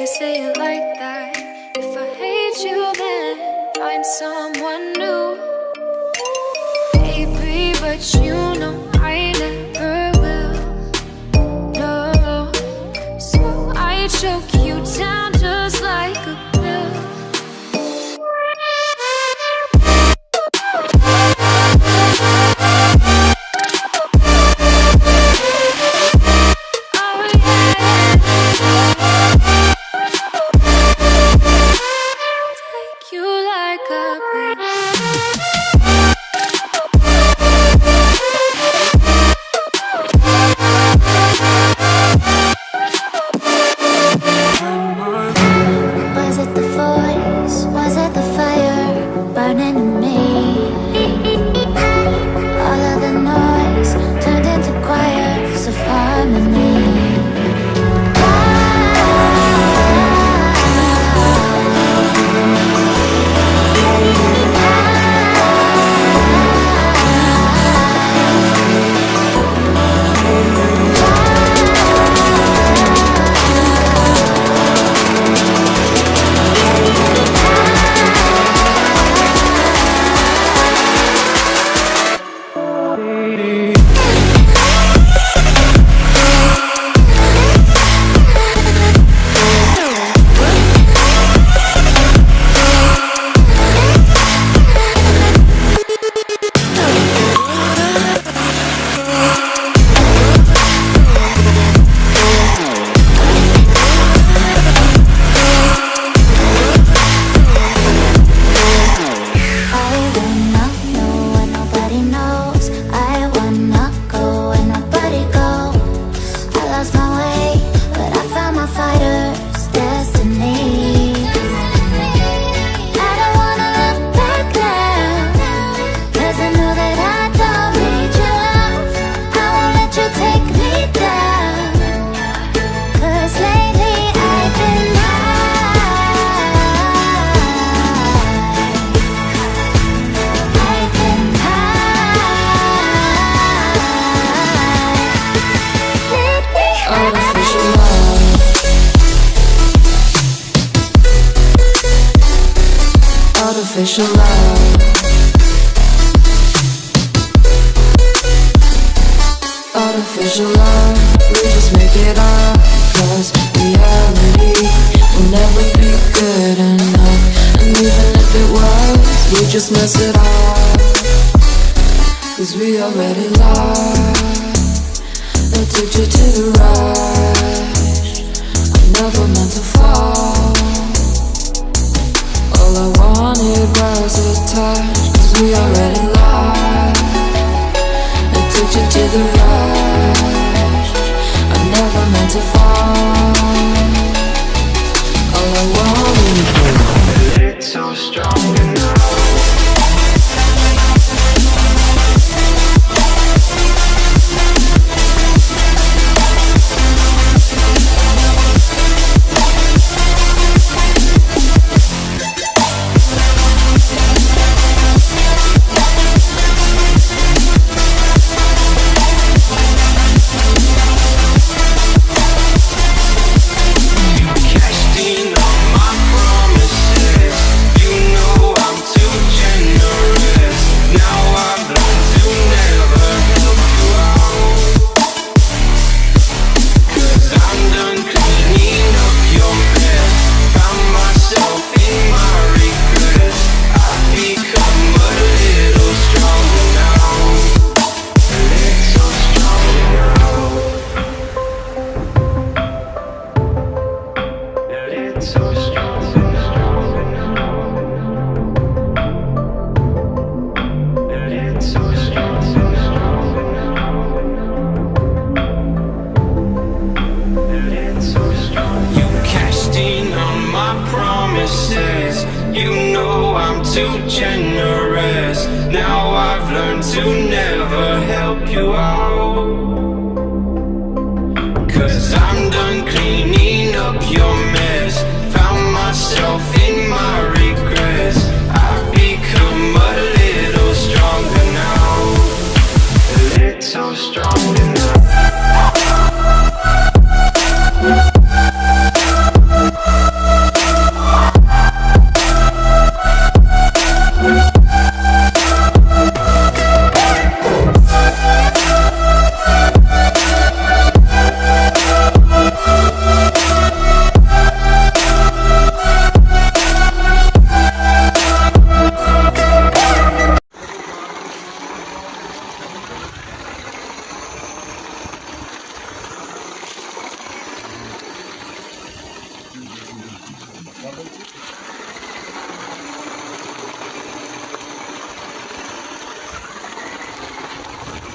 you say it like that. If I hate you, then find someone new. Baby, but you know I never will. No, so I choke you down just like a pill. Artificial love. Artificial love. We just make it up, 'cause reality will never be good enough. And even if it was, we just mess it up, 'cause we already lost. Addicted to the rush. I never meant to fall. All I wanted was a touch, 'cause we already lost. Addicted to the rush. I never meant to fall. All I wanted was it's so strong enough. Bubble tea?